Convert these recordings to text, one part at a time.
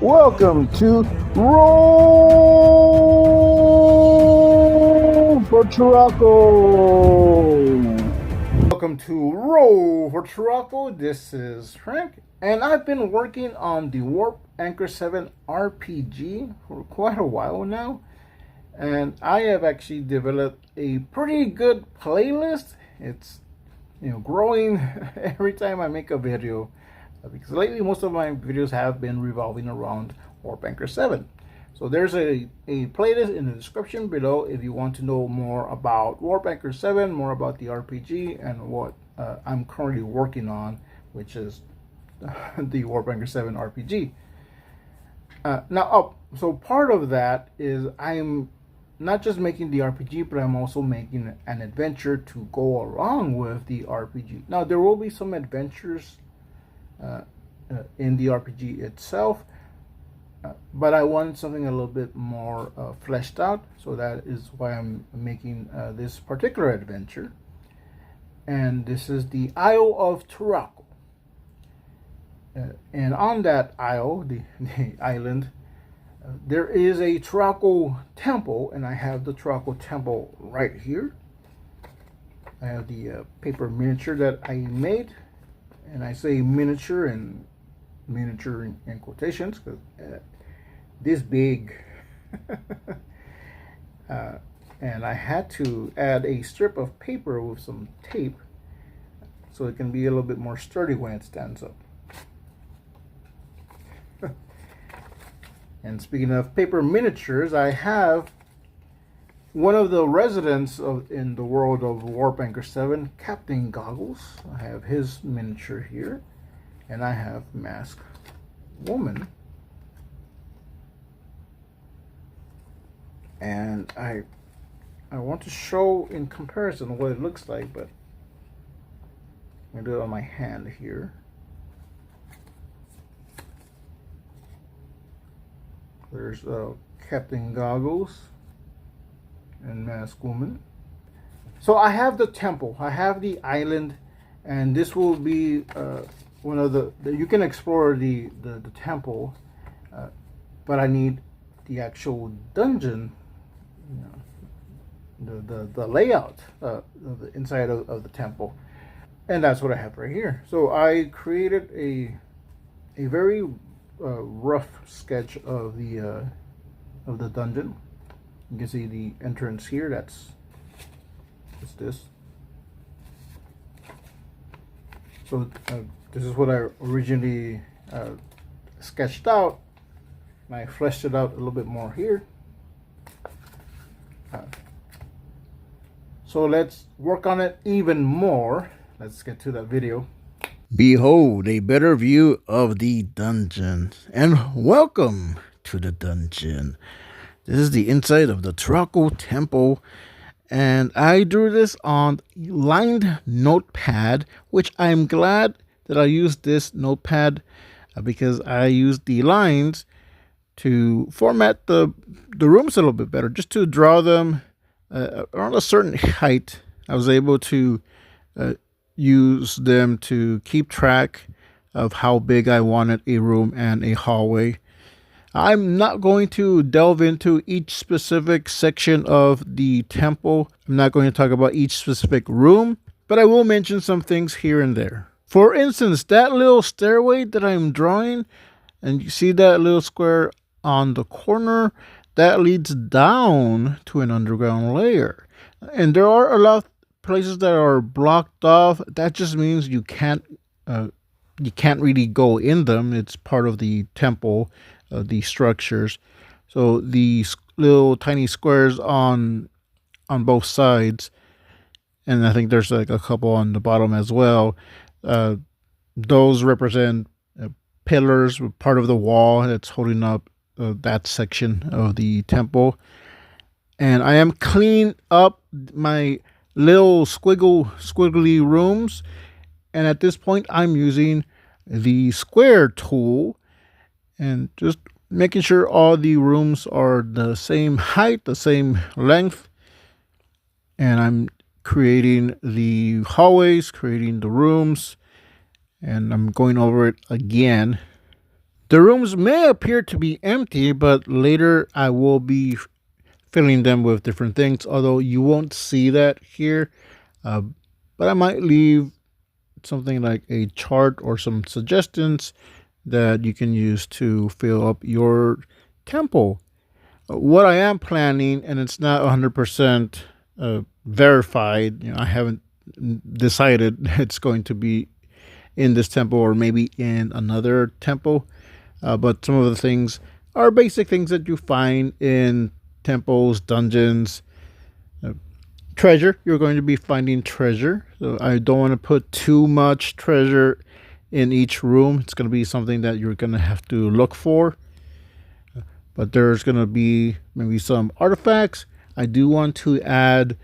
Welcome to Roll for Turaco. Welcome to Roll for Turaco. This is Frank, and I've been working on the Warp Anchor 7 RPG for quite a while now, and I have actually developed a pretty good playlist. It's growing every time I make a video, because lately most of my videos have been revolving around Warp Anchor 7. So there's a playlist in the description below if you want to know more about Warp Anchor 7, more about the RPG, and what I'm currently working on, which is the Warp Anchor 7 RPG. So part of that is I'm not just making the RPG, but I'm also making an adventure to go along with the RPG. Now, there will be some adventures in the RPG itself, but I want something a little bit more fleshed out, so that is why I'm making this particular adventure. And this is the Isle of Turaco. And on that isle, the island, there is a Turaco temple, and I have the Turaco temple right here. I have the paper miniature that I made, and I say miniature in quotations because this big. And I had to add a strip of paper with some tape so it can be a little bit more sturdy when it stands up. And speaking of paper miniatures, I have one of the residents in the world of Warp Anchor 7, Captain Goggles. I have his miniature here, and I have Mask Woman. And I want to show in comparison what it looks like, but I'm going to do it on my hand here. There's Captain Goggles and Mask Woman. So I have the temple, I have the island, and this will be one of the you can explore the temple, but I need the actual dungeon, the layout of the inside of the temple, and that's what I have right here. So I created a very rough sketch of the dungeon. You can see the entrance here. That's this. So this is what I originally sketched out, and I fleshed it out a little bit more here. So let's work on it even more. Let's get to that video. Behold a better view of the dungeon, and welcome to the dungeon. This is the inside of the Turaco temple, and I drew this on lined notepad, which I'm glad that I used this notepad because I used the lines to format the rooms a little bit better, just to draw them around a certain height. I was able to use them to keep track of how big I wanted a room and a hallway. I'm not going to delve into each specific section of the temple. I'm not going to talk about each specific room, but I will mention some things here and there. For instance, that little stairway that I'm drawing, and you see that little square on the corner, that leads down to an underground layer. And there are a lot of places that are blocked off. That just means you can't really go in them. It's part of the temple, the structures. So these little tiny squares on both sides, and I think there's like a couple on the bottom as well. Those represent pillars, part of the wall that's holding up that section of the temple. And I am cleaning up my little squiggly rooms, and at this point I'm using the square tool and just making sure all the rooms are the same height, the same length, and I'm creating the hallways, creating the rooms, and I'm going over it again. The rooms may appear to be empty, but later I will be filling them with different things, although you won't see that here. Uh, but I might leave something like a chart or some suggestions that you can use to fill up your temple. What I am planning, and it's not 100% verified, I haven't decided it's going to be in this temple or maybe in another temple. But some of the things are basic things that you find in temples, dungeons, treasure. You're going to be finding treasure. So I don't want to put too much treasure in each room. It's going to be something that you're going to have to look for. But there's going to be maybe some artifacts. I do want to add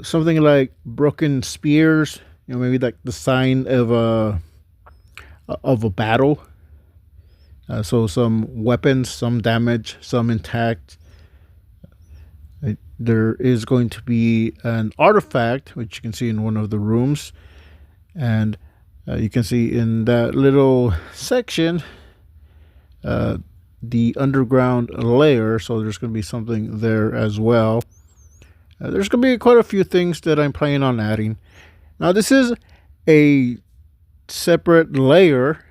something like broken spears. Maybe like the sign of a battle. So some weapons, some damage, some intact. There is going to be an artifact, which you can see in one of the rooms. And you can see in that little section, the underground layer. So there's going to be something there as well. There's going to be quite a few things that I'm planning on adding. Now, this is a separate layer.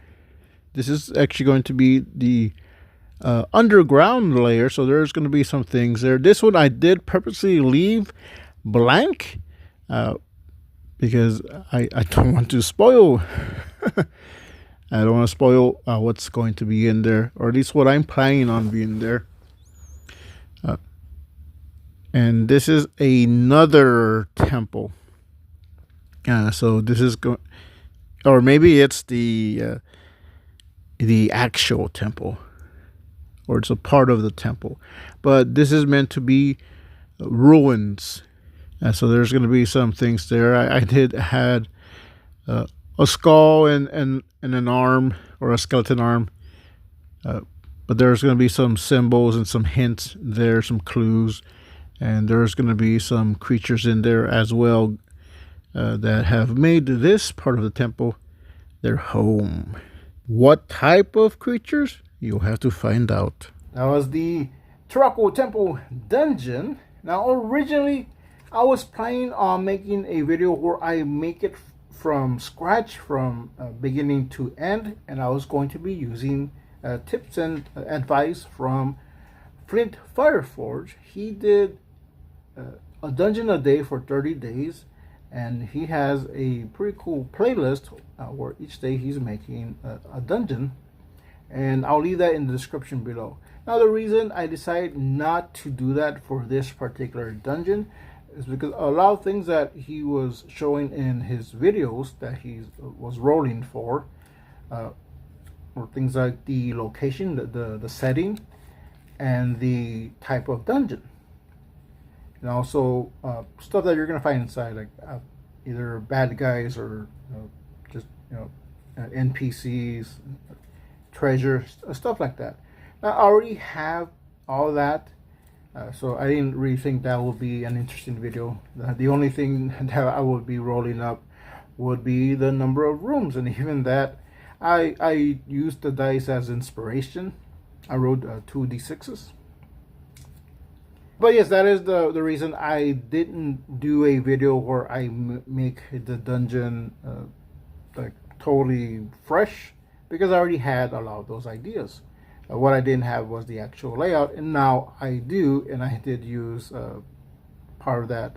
This is actually going to be the underground layer, so there's going to be some things there. This one I did purposely leave blank because I don't want to spoil. I don't want to spoil what's going to be in there, or at least what I'm planning on being there. And this is another temple. So this is going, or maybe it's the actual temple, or it's a part of the temple, but this is meant to be ruins. So there's going to be some things there. I did had a skull and an arm, or a skeleton arm, but there's going to be some symbols and some hints there, some clues, and there's going to be some creatures in there as well that have made this part of the temple their home. What type of creatures? You'll have to find out. That was the Turaco Temple dungeon. Now, originally, I was planning on making a video where I make it from scratch, from beginning to end, and I was going to be using tips and advice from Flint Fireforge. He did a dungeon a day for 30 days, and he has a pretty cool playlist where each day he's making a dungeon, and I'll leave that in the description below. Now, the reason I decided not to do that for this particular dungeon is because a lot of things that he was showing in his videos that he was rolling for were things like the location, the setting, and the type of dungeon, and also stuff that you're gonna find inside, like either bad guys or just NPCs, treasures, stuff like that. Now, I already have all that, so I didn't really think that would be an interesting video. The only thing that I would be rolling up would be the number of rooms, and even that, I used the dice as inspiration. I rolled 2d6s. But yes, that is the reason I didn't do a video where I make the dungeon like totally fresh, because I already had a lot of those ideas. What I didn't have was the actual layout, and now I do, and I did use part of that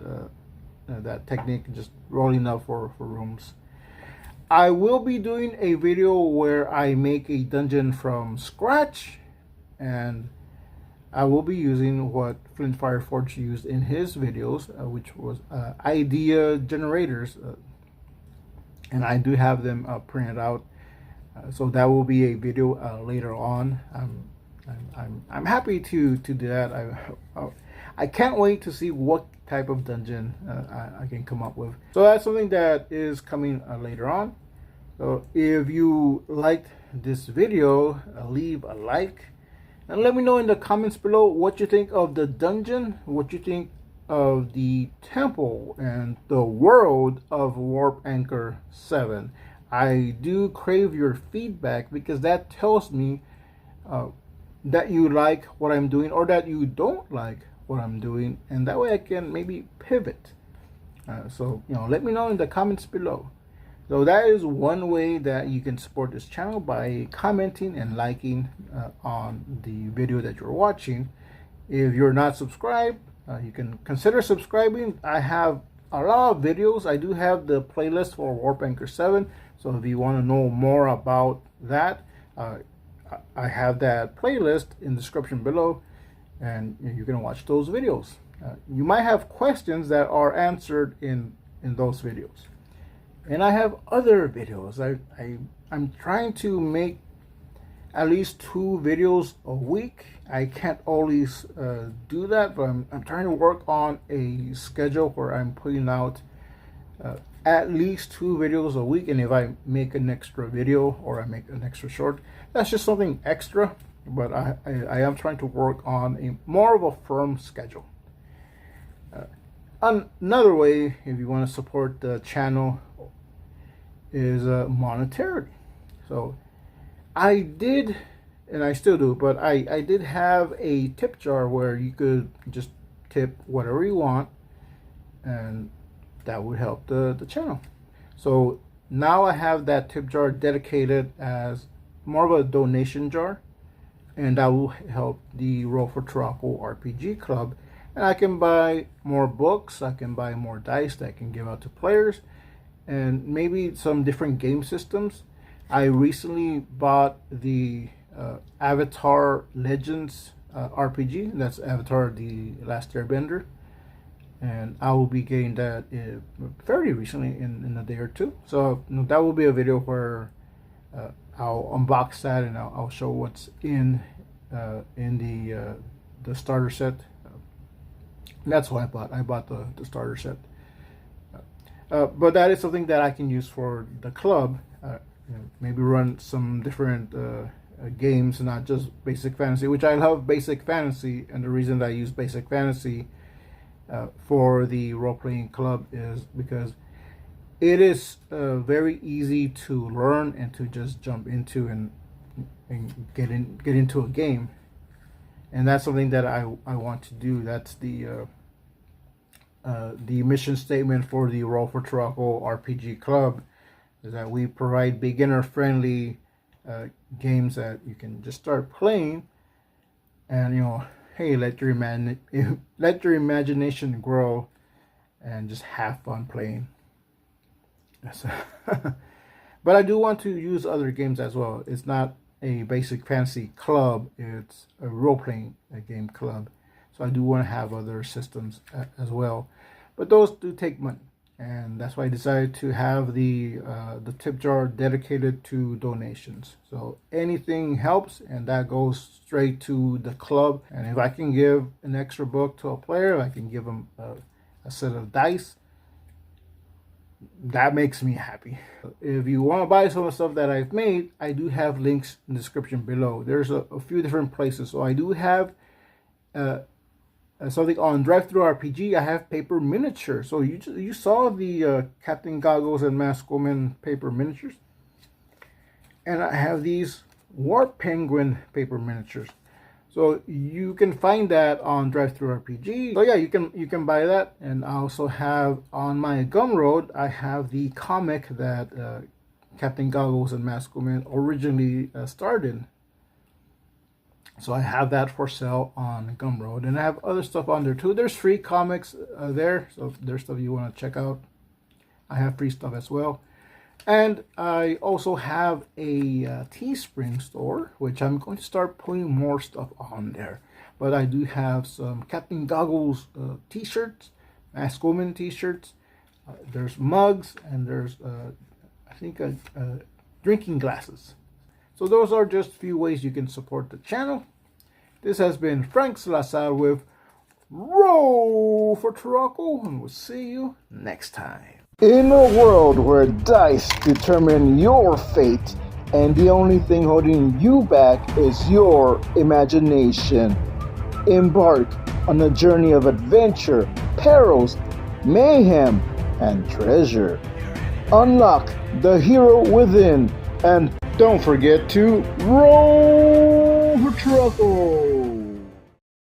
that technique, just rolling up for rooms. I will be doing a video where I make a dungeon from scratch, and I will be using what Flint Fireforge used in his videos, which was idea generators, and I do have them printed out. So that will be a video later on. I'm happy to do that. I can't wait to see what type of dungeon I can come up with. So that's something that is coming later on. So if you liked this video, leave a like, and let me know in the comments below what you think of the dungeon, what you think of the temple and the world of Warp Anchor 7. I do crave your feedback, because that tells me that you like what I'm doing or that you don't like what I'm doing, and that way I can maybe pivot. So let me know in the comments below. So that is one way that you can support this channel, by commenting and liking on the video that you're watching. If you're not subscribed, you can consider subscribing. I have a lot of videos. I do have the playlist for Warp Anchor 7, so if you want to know more about that, I have that playlist in the description below, and you can watch those videos. You might have questions that are answered in those videos. And I have other videos. I'm trying to make at least 2 videos a week. I can't always do that, but I'm trying to work on a schedule where I'm putting out at least 2 videos a week. And if I make an extra video or I make an extra short, that's just something extra. But I am trying to work on a more of a firm schedule. Another way, if you want to support the channel, is monetarily. So I did, and I still do, but I did have a tip jar where you could just tip whatever you want, and that would help the channel. So now I have that tip jar dedicated as more of a donation jar, and that will help the Roll for Turaco RPG Club. And I can buy more books, I can buy more dice that I can give out to players, and maybe some different game systems. I recently bought the Avatar Legends RPG. That's Avatar: The Last Airbender, and I will be getting that fairly recently, in a day or two. So that will be a video where I'll unbox that, and I'll show what's in the starter set. That's what I bought. I bought the starter set. But that is something that I can use for the club. Maybe run some different games, not just Basic Fantasy, which I love Basic Fantasy. And the reason that I use Basic Fantasy for the role-playing club is because it is very easy to learn and to just jump into and get into a game. And that's something that I want to do. That's the mission statement for the Roll for Turaco RPG Club, is that we provide beginner-friendly games that you can just start playing, and hey, let your imagination grow, and just have fun playing. But I do want to use other games as well. It's not a Basic Fantasy club, it's a role-playing game club. So I do want to have other systems as well, but those do take money, and that's why I decided to have the tip jar dedicated to donations. So anything helps, and that goes straight to the club. And if I can give an extra book to a player, I can give them a set of dice, that makes me happy. If you want to buy some of the stuff that I've made, I do have links in the description below. There's a few different places. So I do have something on Drive-Thru RPG. I have paper miniatures. So you saw the Captain Goggles and Mask Woman paper miniatures, and I have these Warp Penguin paper miniatures. So you can find that on Drive-Thru RPG. So yeah, you can buy that. And I also have on my Gumroad, I have the comic that Captain Goggles and Mask Woman originally started. So I have that for sale on Gumroad, and I have other stuff on there too. There's free comics there, so if there's stuff you want to check out, I have free stuff as well. And I also have a Teespring store, which I'm going to start putting more stuff on there. But I do have some Captain Goggles t-shirts, Mask Woman t-shirts. There's mugs, and there's I think drinking glasses. So those are just a few ways you can support the channel. This has been Frank Salazar with Roll for Turaco, and we'll see you next time. In a world where dice determine your fate, and the only thing holding you back is your imagination, embark on a journey of adventure, perils, mayhem, and treasure. unlock the hero within, and don't forget to roll for Turaco!